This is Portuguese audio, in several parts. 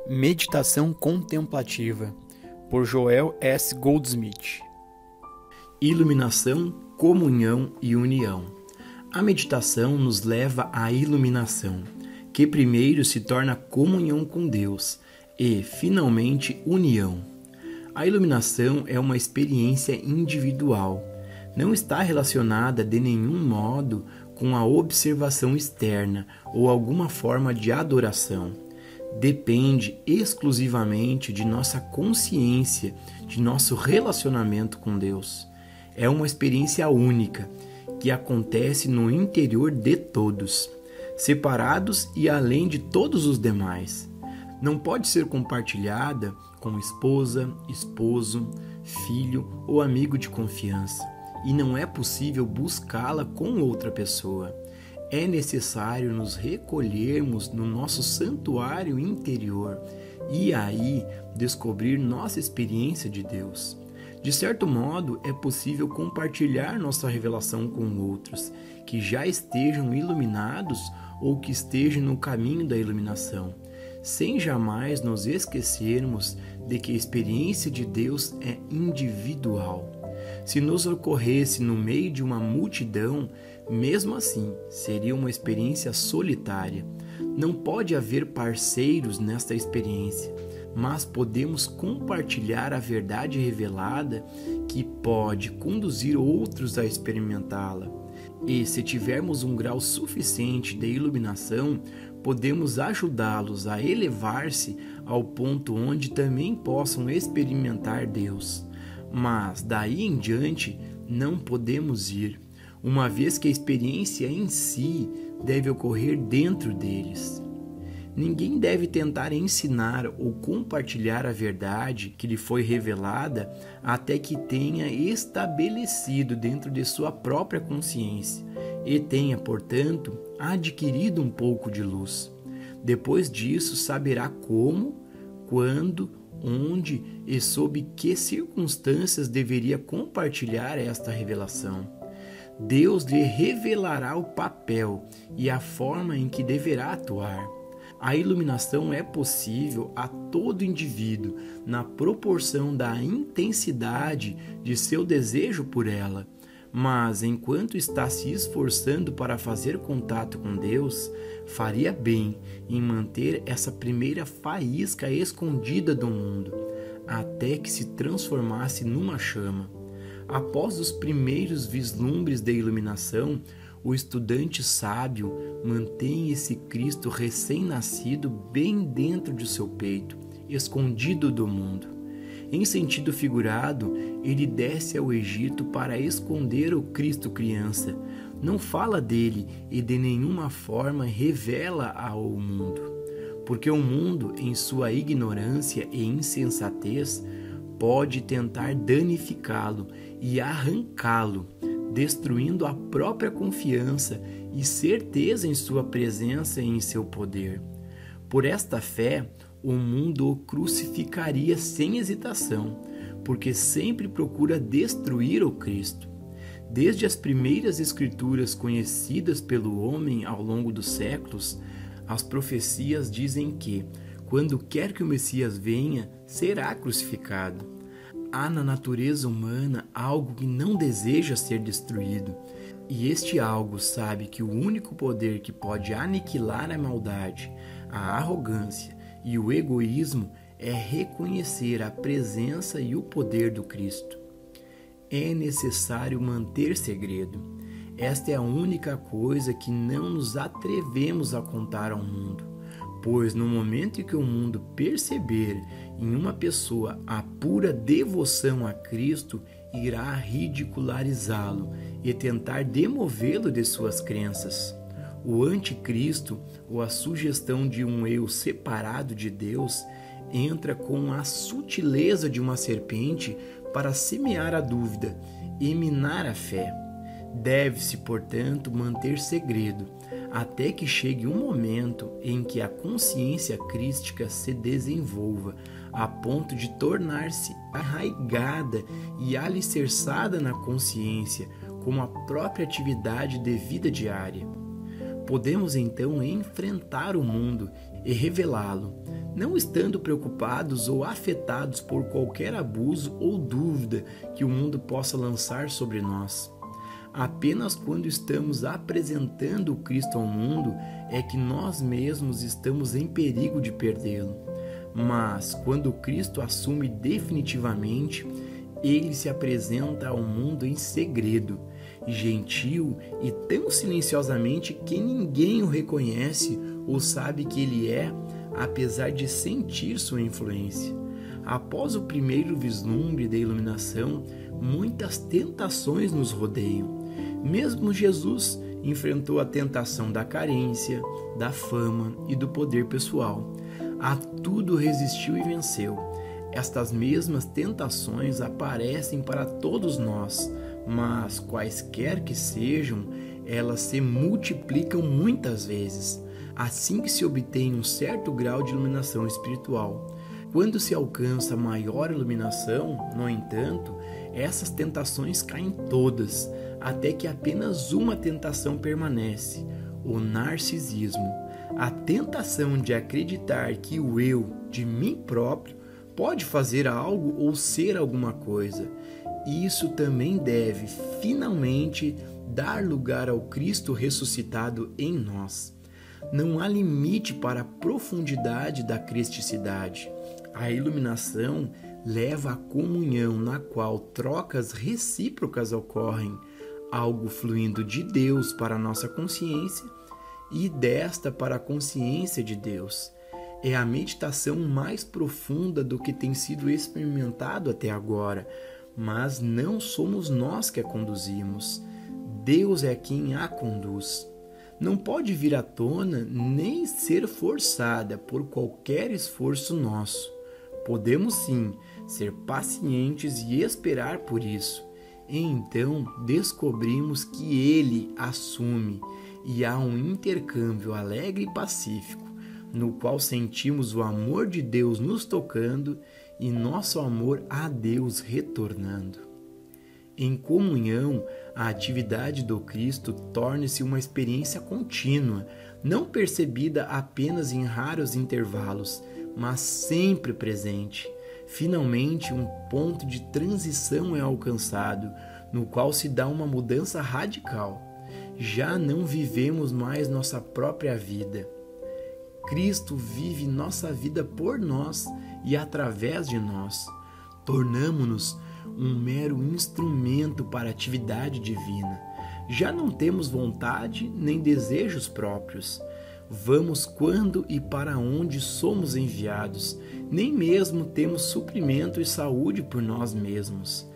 Meditação Contemplativa, por Joel S. Goldsmith. Iluminação, comunhão e união. A meditação nos leva à iluminação, que primeiro se torna comunhão com Deus e, finalmente, união. A iluminação é uma experiência individual. Não está relacionada de nenhum modo com a observação externa ou alguma forma de adoração. Depende exclusivamente de nossa consciência, de nosso relacionamento com Deus. É uma experiência única que acontece no interior de todos, separados e além de todos os demais. Não pode ser compartilhada com esposa, esposo, filho ou amigo de confiança, e não é possível buscá-la com outra pessoa. É necessário nos recolhermos no nosso santuário interior e aí descobrir nossa experiência de Deus. De certo modo, é possível compartilhar nossa revelação com outros que já estejam iluminados ou que estejam no caminho da iluminação, sem jamais nos esquecermos de que a experiência de Deus é individual. Se nos ocorresse no meio de uma multidão, mesmo assim, seria uma experiência solitária. Não pode haver parceiros nesta experiência, mas podemos compartilhar a verdade revelada que pode conduzir outros a experimentá-la. E se tivermos um grau suficiente de iluminação, podemos ajudá-los a elevar-se ao ponto onde também possam experimentar Deus. Mas daí em diante não podemos ir, uma vez que a experiência em si deve ocorrer dentro deles. Ninguém deve tentar ensinar ou compartilhar a verdade que lhe foi revelada até que tenha estabelecido dentro de sua própria consciência e tenha, portanto, adquirido um pouco de luz. Depois disso, saberá como, quando, onde e sob que circunstâncias deveria compartilhar esta revelação. Deus lhe revelará o papel e a forma em que deverá atuar. A iluminação é possível a todo indivíduo na proporção da intensidade de seu desejo por ela, mas enquanto está se esforçando para fazer contato com Deus, faria bem em manter essa primeira faísca escondida do mundo, até que se transformasse numa chama. Após os primeiros vislumbres de iluminação, o estudante sábio mantém esse Cristo recém-nascido bem dentro de seu peito, escondido do mundo. Em sentido figurado, ele desce ao Egito para esconder o Cristo criança. Não fala dele e de nenhuma forma revela ao mundo, porque o mundo, em sua ignorância e insensatez, pode tentar danificá-lo e arrancá-lo, destruindo a própria confiança e certeza em sua presença e em seu poder. Por esta fé, o mundo o crucificaria sem hesitação, porque sempre procura destruir o Cristo. Desde as primeiras escrituras conhecidas pelo homem ao longo dos séculos, as profecias dizem que, quando quer que o Messias venha, será crucificado. Há na natureza humana algo que não deseja ser destruído, e este algo sabe que o único poder que pode aniquilar a maldade, a arrogância e o egoísmo é reconhecer a presença e o poder do Cristo. É necessário manter segredo. Esta é a única coisa que não nos atrevemos a contar ao mundo, pois no momento em que o mundo perceber em uma pessoa a pura devoção a Cristo, irá ridicularizá-lo e tentar demovê-lo de suas crenças. O anticristo, ou a sugestão de um eu separado de Deus, entra com a sutileza de uma serpente para semear a dúvida e minar a fé. Deve-se, portanto, manter segredo, até que chegue um momento em que a consciência crística se desenvolva, a ponto de tornar-se arraigada e alicerçada na consciência, como a própria atividade de vida diária. Podemos então enfrentar o mundo e revelá-lo, não estando preocupados ou afetados por qualquer abuso ou dúvida que o mundo possa lançar sobre nós. Apenas quando estamos apresentando o Cristo ao mundo é que nós mesmos estamos em perigo de perdê-lo. Mas quando Cristo assume definitivamente, ele se apresenta ao mundo em segredo, gentil e tão silenciosamente que ninguém o reconhece ou sabe que ele é, apesar de sentir sua influência. Após o primeiro vislumbre da iluminação, muitas tentações nos rodeiam. Mesmo Jesus enfrentou a tentação da carência, da fama e do poder pessoal. A tudo resistiu e venceu. Estas mesmas tentações aparecem para todos nós, mas quaisquer que sejam, elas se multiplicam muitas vezes, assim que se obtém um certo grau de iluminação espiritual. Quando se alcança maior iluminação, no entanto, essas tentações caem todas, até que apenas uma tentação permanece: o narcisismo. A tentação de acreditar que o eu, de mim próprio, pode fazer algo ou ser alguma coisa. Isso também deve, finalmente, dar lugar ao Cristo ressuscitado em nós. Não há limite para a profundidade da cristicidade. A iluminação leva à comunhão na qual trocas recíprocas ocorrem, algo fluindo de Deus para a nossa consciência e desta para a consciência de Deus. É a meditação mais profunda do que tem sido experimentado até agora, mas não somos nós que a conduzimos. Deus é quem a conduz. Não pode vir à tona nem ser forçada por qualquer esforço nosso. Podemos sim ser pacientes e esperar por isso. Então descobrimos que Ele assume e há um intercâmbio alegre e pacífico, no qual sentimos o amor de Deus nos tocando e nosso amor a Deus retornando. Em comunhão, a atividade do Cristo torna-se uma experiência contínua, não percebida apenas em raros intervalos, mas sempre presente. Finalmente, um ponto de transição é alcançado, no qual se dá uma mudança radical. Já não vivemos mais nossa própria vida. Cristo vive nossa vida por nós e através de nós. Tornamo-nos um mero instrumento para a atividade divina. Já não temos vontade nem desejos próprios. Vamos quando e para onde somos enviados. Nem mesmo temos suprimento e saúde por nós mesmos.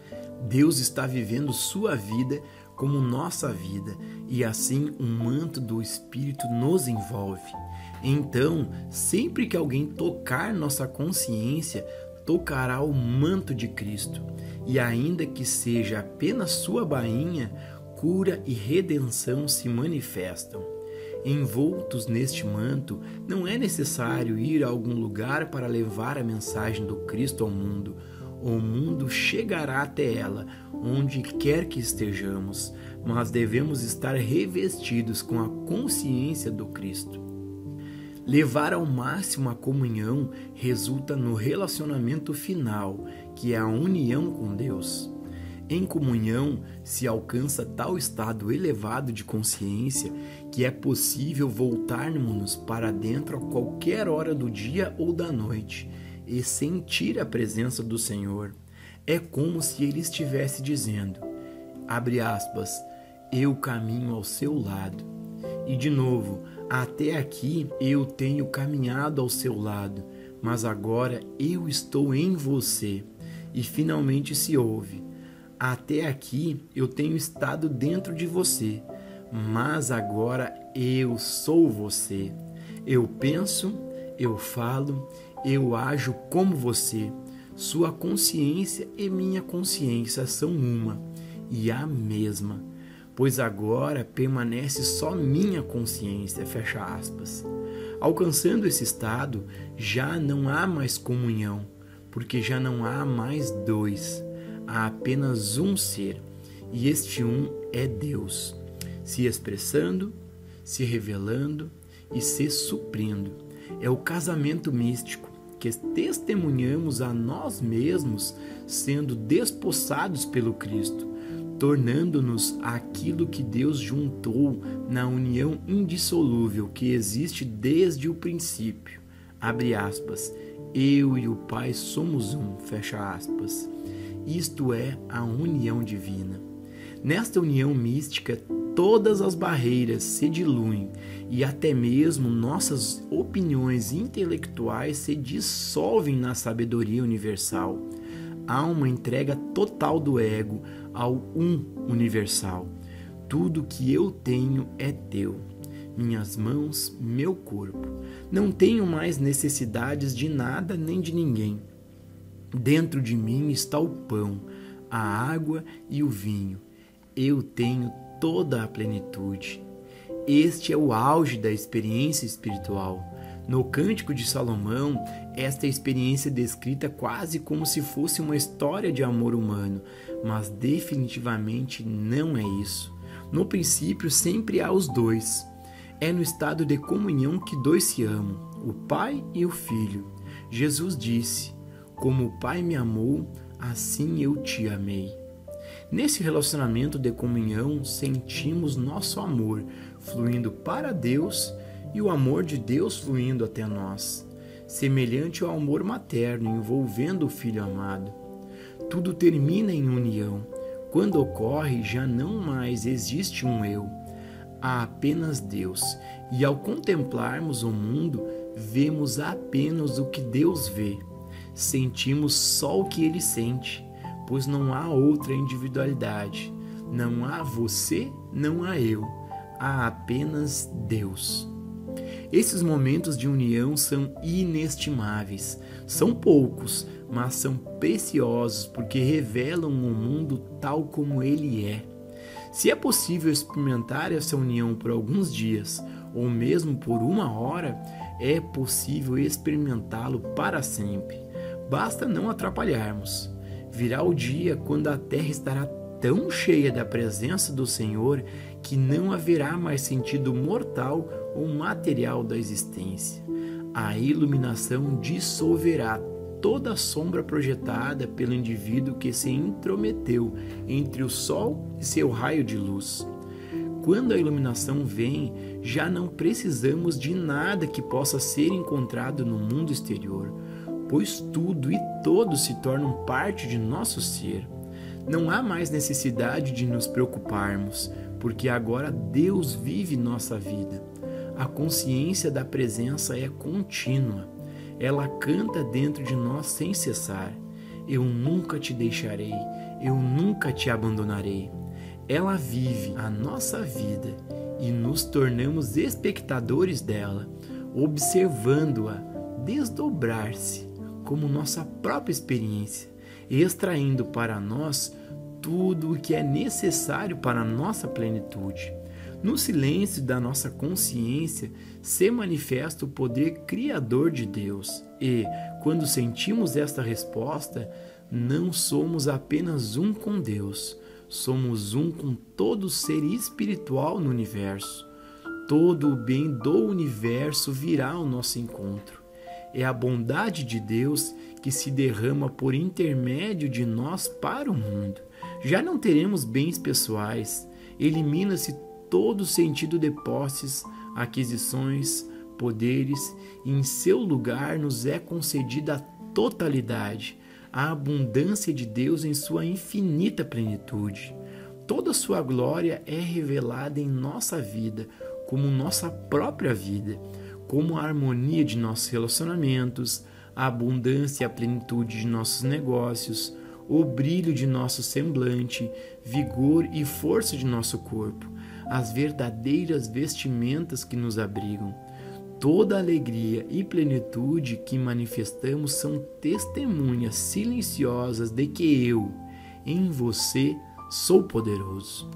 Deus está vivendo sua vida como nossa vida, e assim um manto do Espírito nos envolve. Então, sempre que alguém tocar nossa consciência, tocará o manto de Cristo, e ainda que seja apenas sua bainha, cura e redenção se manifestam. Envoltos neste manto, não é necessário ir a algum lugar para levar a mensagem do Cristo ao mundo. O mundo chegará até ela, onde quer que estejamos, mas devemos estar revestidos com a consciência do Cristo. Levar ao máximo a comunhão resulta no relacionamento final, que é a união com Deus. Em comunhão se alcança tal estado elevado de consciência que é possível voltarmos-nos para dentro a qualquer hora do dia ou da noite e sentir a presença do Senhor. É como se Ele estivesse dizendo, abre aspas, eu caminho ao seu lado. E de novo, até aqui eu tenho caminhado ao seu lado, mas agora eu estou em você. E finalmente se ouve, até aqui eu tenho estado dentro de você, mas agora eu sou você. Eu penso, eu falo, eu ajo como você. Sua consciência e minha consciência são uma e a mesma, pois agora permanece só minha consciência, fecha aspas. Alcançando esse estado, já não há mais comunhão, porque já não há mais dois, há apenas um ser, e este um é Deus, se expressando, se revelando e se suprindo. É o casamento místico, que testemunhamos a nós mesmos sendo despossados pelo Cristo, tornando-nos aquilo que Deus juntou na união indissolúvel que existe desde o princípio. Abre aspas. Eu e o Pai somos um, fecha aspas. Isto é a união divina. Nesta união mística, todas as barreiras se diluem e até mesmo nossas opiniões intelectuais se dissolvem na sabedoria universal. Há uma entrega total do ego ao um universal. Tudo que eu tenho é teu. Minhas mãos, meu corpo. Não tenho mais necessidades de nada nem de ninguém. Dentro de mim está o pão, a água e o vinho. Eu tenho toda a plenitude. Este é o auge da experiência espiritual. No Cântico de Salomão, esta experiência é descrita quase como se fosse uma história de amor humano, mas definitivamente não é isso. No princípio sempre há os dois. É no estado de comunhão que dois se amam, o Pai e o Filho. Jesus disse: como o Pai me amou, assim eu te amei. Nesse relacionamento de comunhão, sentimos nosso amor fluindo para Deus e o amor de Deus fluindo até nós, semelhante ao amor materno envolvendo o Filho amado. Tudo termina em união. Quando ocorre, já não mais existe um eu. Há apenas Deus, e ao contemplarmos o mundo, vemos apenas o que Deus vê. Sentimos só o que Ele sente, pois não há outra individualidade. Não há você, não há eu. Há apenas Deus. Esses momentos de união são inestimáveis. São poucos, mas são preciosos porque revelam o mundo tal como ele é. Se é possível experimentar essa união por alguns dias, ou mesmo por uma hora, é possível experimentá-lo para sempre. Basta não atrapalharmos. Virá o dia quando a terra estará tão cheia da presença do Senhor que não haverá mais sentido mortal ou material da existência. A iluminação dissolverá toda a sombra projetada pelo indivíduo que se intrometeu entre o sol e seu raio de luz. Quando a iluminação vem, já não precisamos de nada que possa ser encontrado no mundo exterior, pois tudo e todos se tornam parte de nosso ser. Não há mais necessidade de nos preocuparmos, porque agora Deus vive nossa vida. A consciência da presença é contínua. Ela canta dentro de nós sem cessar. Eu nunca te deixarei, eu nunca te abandonarei. Ela vive a nossa vida e nos tornamos espectadores dela, observando-a desdobrar-se como nossa própria experiência, extraindo para nós tudo o que é necessário para a nossa plenitude. No silêncio da nossa consciência se manifesta o poder criador de Deus e, quando sentimos esta resposta, não somos apenas um com Deus, somos um com todo ser espiritual no universo. Todo o bem do universo virá ao nosso encontro. É a bondade de Deus que se derrama por intermédio de nós para o mundo. Já não teremos bens pessoais, elimina-se todo sentido de posses, aquisições, poderes, e em seu lugar nos é concedida a totalidade, a abundância de Deus em sua infinita plenitude. Toda sua glória é revelada em nossa vida, como nossa própria vida, como a harmonia de nossos relacionamentos, a abundância e a plenitude de nossos negócios, o brilho de nosso semblante, vigor e força de nosso corpo, as verdadeiras vestimentas que nos abrigam. Toda alegria e plenitude que manifestamos são testemunhas silenciosas de que eu, em você, sou poderoso.